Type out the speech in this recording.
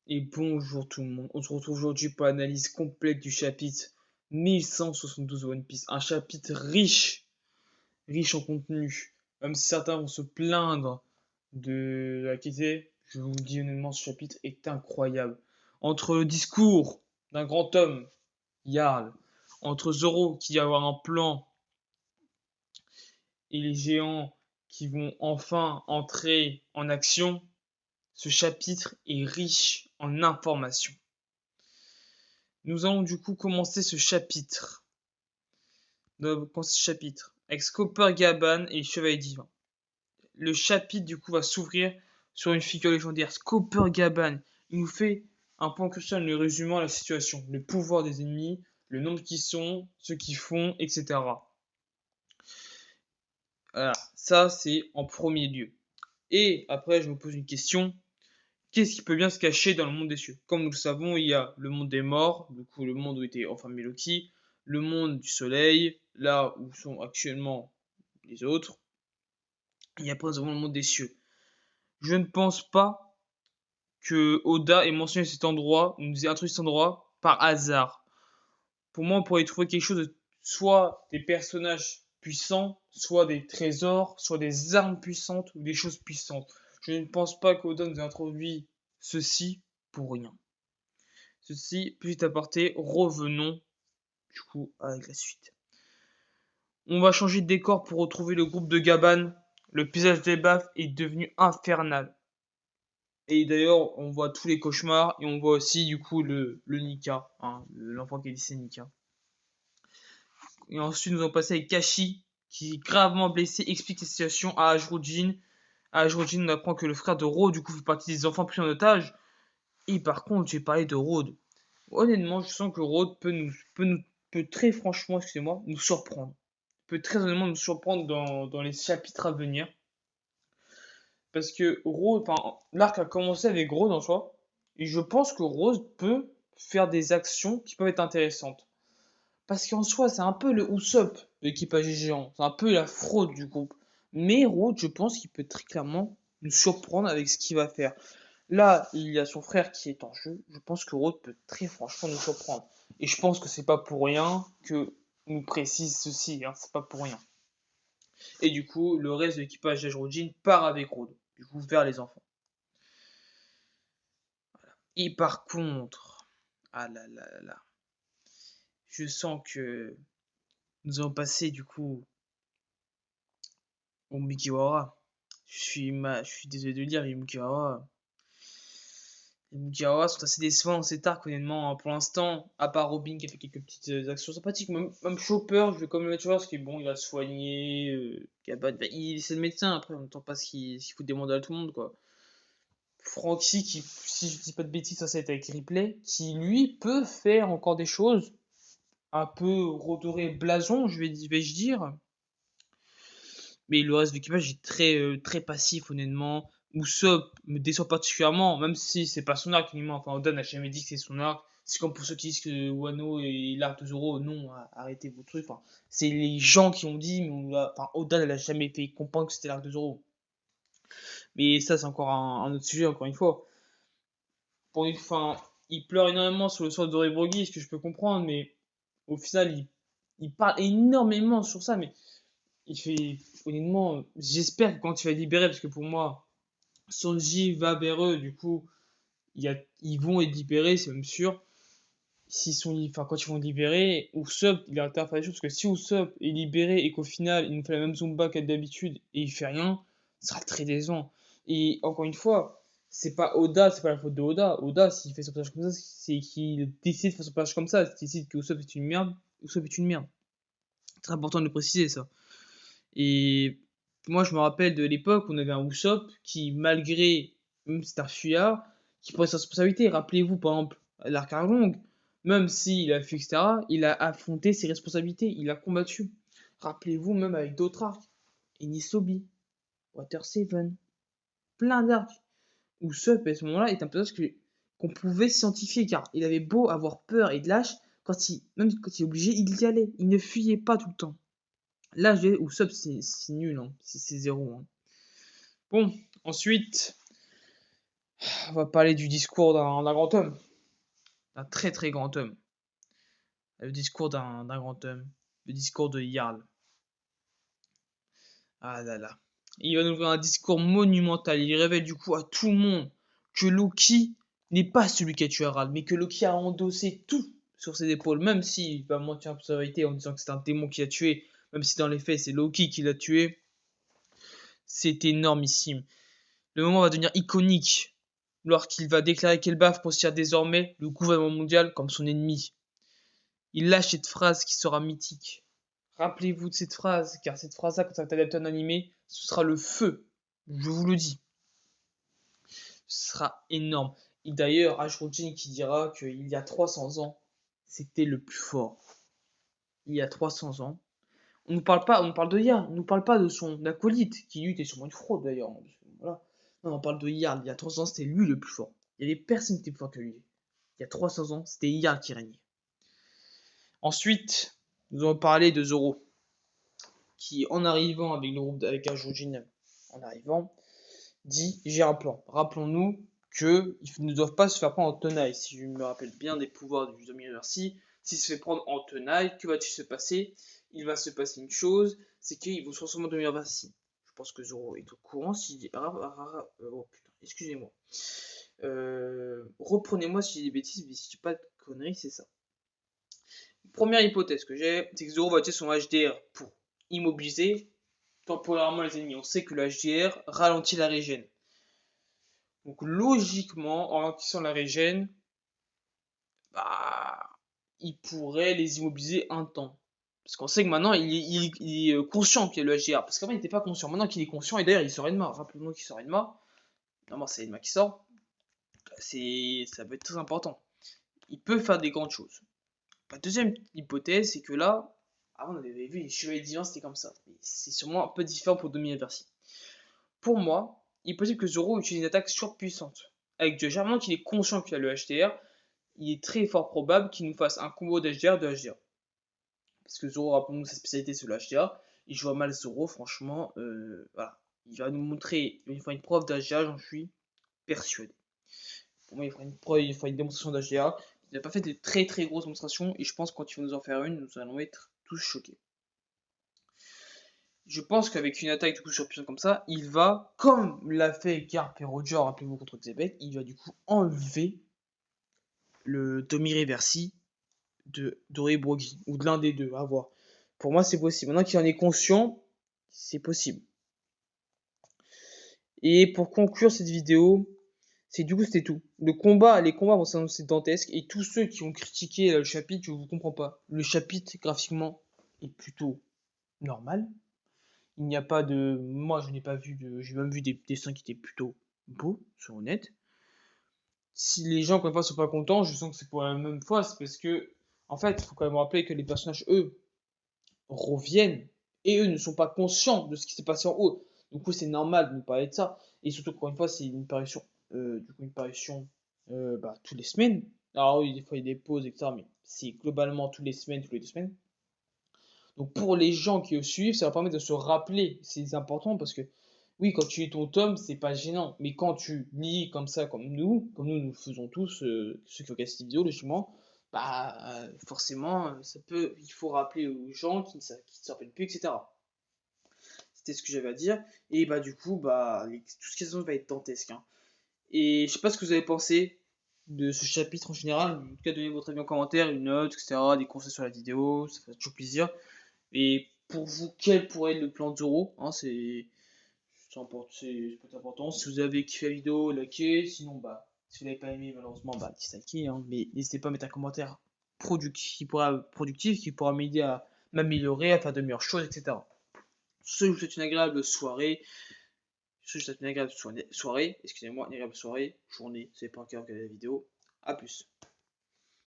Et bonjour tout le monde, on se retrouve aujourd'hui pour l'analyse complète du chapitre 1172 One Piece. Un chapitre riche en contenu. Même si certains vont se plaindre de la qualité, je vous le dis honnêtement, ce chapitre est incroyable. Entre le discours d'un grand homme, Jarl, entre Zoro qui va avoir un plan et les géants qui vont enfin entrer en action, ce chapitre est riche en informations. Nous allons du coup commencer ce chapitre. Avec Scopper Gaban et les Chevaliers Divins. Le chapitre du coup va s'ouvrir sur une figure légendaire, Scopper Gaban. Il nous fait un point crucial en lui résumant la situation, le pouvoir des ennemis, le nombre qu'ils sont, ce qu'ils font, etc. Voilà, ça c'est en premier lieu. Et après je me pose une question, qu'est-ce qui peut bien se cacher dans le monde des cieux? Comme nous le savons, il y a le monde des morts, du coup le monde où était enfermé Loki, le monde du soleil, là où sont actuellement les autres, et après nous avons le monde des cieux. Je ne pense pas que Oda ait mentionné cet endroit, nous ait introduit cet endroit par hasard. Pour moi, on pourrait y trouver quelque chose de soit des personnages puissants, soit des trésors, soit des armes puissantes ou des choses puissantes. Je ne pense pas qu'Oda nous ait introduit ceci pour rien. Ceci, petit aparté, revenons du coup avec la suite. On va changer de décor pour retrouver le groupe de Gaban. Le paysage des baffes est devenu infernal. Et d'ailleurs, on voit tous les cauchemars et on voit aussi du coup le Nika, hein, l'enfant qui est lycée Nika. Et ensuite, nous allons passer avec Kashi, qui est gravement blessé, explique la situation à Ajrojin. À Ajrojin, on apprend que le frère de Rode, du coup, fait partie des enfants pris en otage. Et par contre, j'ai parlé de Rode. Honnêtement, je sens que Rode peut très franchement, excusez-moi, nous surprendre. Peut très honnêtement nous surprendre dans les chapitres à venir. Parce que Rose, enfin, l'arc a commencé avec Rose en soi. Et je pense que Rose peut faire des actions qui peuvent être intéressantes. Parce qu'en soi, c'est un peu le Usopp de l'équipage des géants. C'est un peu la fraude du groupe. Mais Rose, je pense qu'il peut très clairement nous surprendre avec ce qu'il va faire. Là, il y a son frère qui est en jeu. Je pense que Rose peut très franchement nous surprendre. Et je pense que c'est pas pour rien que nous précise ceci. Hein, c'est pas pour rien. Et du coup, le reste de l'équipage d'Ajrojin part avec Rode. Du coup, vers les enfants. Et par contre, ah là là là là, je sens que nous allons passer du coup au Mugiwara. Je suis désolé de le dire, les Mugiwara sont assez décevants dans cet arc, honnêtement. Hein. Pour l'instant, à part Robin qui a fait quelques petites actions sympathiques, même Chopper, je vais quand même le mettre parce qu'il bon, il va se soigner, c'est le médecin après, on n'entend pas ce qu'il fout des mandats à tout le monde, quoi. Franky, qui, si je dis pas de bêtises, ça c'est avec Ripley, qui lui peut faire encore des choses, un peu redorer blason, vais-je dire. Mais le reste de l'équipage est très passif, honnêtement. Usopp me déçoit particulièrement, même si c'est pas son arc, enfin, Oda n'a jamais dit que c'est son arc. C'est comme pour ceux qui disent que Wano est l'arc de Zoro. Non, arrêtez vos trucs. Enfin, c'est les gens qui ont dit, mais Oda ne l'a jamais fait comprendre que c'était l'arc de Zoro. Mais ça, c'est encore un autre sujet, encore une fois. Enfin, il pleure énormément sur le sort de Doribrogi, ce que je peux comprendre, mais au final, il parle énormément sur ça, mais il fait, honnêtement, j'espère que quand il va libérer, parce que pour moi, Sanji va vers eux, du coup, ils vont être libérés, c'est même sûr. Enfin, quand ils vont libérer, Usopp, il a intérêt à faire des choses, parce que si Usopp est libéré et qu'au final, il nous fait la même Zumba qu'à d'habitude et il fait rien, ça sera très décevant. Et encore une fois, c'est pas Oda, c'est pas la faute de Oda. Oda, s'il fait son personnage comme ça, c'est qu'il décide de faire son personnage comme ça. S'il décide que Usopp est une merde, Usopp est une merde. C'est très important de le préciser, ça. Et moi, je me rappelle de l'époque où on avait un Usopp qui, malgré, même si c'est un fuyard, qui prenait sa responsabilité. Rappelez-vous, par exemple, l'arc Arlong, même s'il a fui, etc., il a affronté ses responsabilités, il a combattu. Rappelez-vous, même avec d'autres arcs, Enisobi, Water Seven, plein d'arcs. Usopp, à ce moment-là, est un personnage qu'on pouvait s'identifier, car il avait beau avoir peur et de lâche, même quand il est obligé, il y allait, il ne fuyait pas tout le temps. Là, Usopp, c'est nul, hein. C'est zéro. Hein. Bon, ensuite, On va parler du discours d'un grand homme, d'un très très grand homme. Le discours d'un grand homme, le discours de Jarl. Ah là là. Il va nous faire un discours monumental. Il révèle du coup à tout le monde que Loki n'est pas celui qui a tué Harald, mais que Loki a endossé tout sur ses épaules, même s'il va mentir un peu sa vérité en disant que c'est un démon qui l'a tué, même si dans les faits c'est Loki qui l'a tué. C'est énormissime. Le moment va devenir iconique lorsqu'il va déclarer qu'Elbaf considère désormais le gouvernement mondial comme son ennemi. Il lâche cette phrase qui sera mythique. Rappelez-vous de cette phrase, car cette phrase-là, quand ça va être adapté en animé, ce sera le feu. Je vous le dis. Ce sera énorme. Et d'ailleurs, Ash qui dira qu'il y a 300 ans, c'était le plus fort. Il y a 300 ans. On nous parle de Yarn, on ne nous parle pas de son acolyte, qui lui était sûrement une fraude d'ailleurs. Voilà. Non, on parle de Yarn. Il y a 300 ans, c'était lui le plus fort. Il y avait personne qui était plus fort que lui. Il y a 300 ans, c'était Yarn qui régnait. Ensuite, nous allons parler de Zoro, qui en arrivant avec le groupe avec Ajojin, en arrivant, dit j'ai un plan. Rappelons-nous qu'ils ne doivent pas se faire prendre en tenaille. Si je me rappelle bien des pouvoirs du Domireversi, s'il se fait prendre en tenaille, que va-t-il se passer? Il va se passer une chose, c'est qu'ils vont se transformer en Domireversi. Je pense que Zoro est au courant. Si... oh putain, excusez-moi. Reprenez-moi si j'ai des bêtises, mais si je dis pas de conneries, c'est ça. Première hypothèse que j'ai, c'est que Zoro va utiliser son HDR pour immobiliser temporairement les ennemis. On sait que le HDR ralentit la régène. Donc logiquement, en ralentissant la régène, bah, il pourrait les immobiliser un temps. Parce qu'on sait que maintenant, il est conscient qu'il y a le HDR. Parce qu'avant, il n'était pas conscient. Maintenant qu'il est conscient, et d'ailleurs, il sort Enma. Rappelez-nous qu'il sort Enma. Normalement, c'est Enma qui sort. Ça va être très important. Il peut faire des grandes choses. La deuxième hypothèse, c'est que là, avant on avait vu les chevaliers divins, c'était comme ça. C'est sûrement un peu différent pour dominer Versi. Pour moi, il est possible que Zoro utilise une attaque surpuissante. Avec Dieu, généralement qu'il est conscient qu'il a le HDR, il est très fort probable qu'il nous fasse un combo d'HDR de HDR. Parce que Zoro, rappelons-nous, sa spécialité c'est le HDR. Et je vois mal Zoro, franchement, voilà. Il va nous montrer, il fera une preuve d'HDR, j'en suis persuadé. Pour moi, il fera une preuve, il fera une démonstration d'HDR. Il n'a pas fait de très très grosses démonstrations, et je pense que quand il va nous en faire une, nous allons être tous choqués. Je pense qu'avec une attaque du coup surpuissante comme ça, il va, comme l'a fait Garp et Roger, rappelez-vous contre Xebek, il va du coup enlever le demi-reversi de Doré Brogy, ou de l'un des deux, à voir. Pour moi, c'est possible. Maintenant qu'il en est conscient, c'est possible. Et pour conclure cette vidéo, c'était tout. Les combats vont s'annoncer dantesques, et tous ceux qui ont critiqué le chapitre, je vous comprends pas. Le chapitre, graphiquement, est plutôt normal. Il n'y a pas de... Moi, je n'ai pas vu de... J'ai même vu des dessins qui étaient plutôt beaux, soyons honnêtes. Si les gens, encore une fois, sont pas contents, je sens que c'est pour la même fois, c'est parce que, en fait, il faut quand même rappeler que les personnages, eux, reviennent, et eux ne sont pas conscients de ce qui s'est passé en haut. Du coup, c'est normal de nous parler de ça. Et surtout, encore une fois, c'est une parution, toutes les semaines. Alors oui, des fois, il y a des pauses, etc., mais c'est globalement toutes les semaines, toutes les 2 semaines. Donc pour les gens qui le suivent, ça va permettre de se rappeler. C'est important parce que oui, quand tu lis ton tome, c'est pas gênant. Mais quand tu lis comme ça, comme nous faisons tous, ceux qui regardent cette vidéo, logiquement, forcément, il faut rappeler aux gens qui ne se rappellent plus, etc. C'était ce que j'avais à dire. Et bah du coup, tout ce qui va être dantesque, hein. Et je sais pas ce que vous avez pensé de ce chapitre en général. En tout cas, donnez votre avis en commentaire, une note, etc. Des conseils sur la vidéo, ça fait toujours plaisir. Et pour vous, quel pourrait être le plan de Zoro, hein, c'est important. Si vous avez kiffé la vidéo, likez. Sinon, si vous n'avez pas aimé, malheureusement, dislikez. Hein. Mais n'hésitez pas à mettre un commentaire productif qui pourra m'aider à m'améliorer, à faire de meilleures choses, etc. Je vous souhaite une agréable soirée. Excusez-moi, une agréable soirée, journée, c'est pas encore regarder la vidéo. A plus.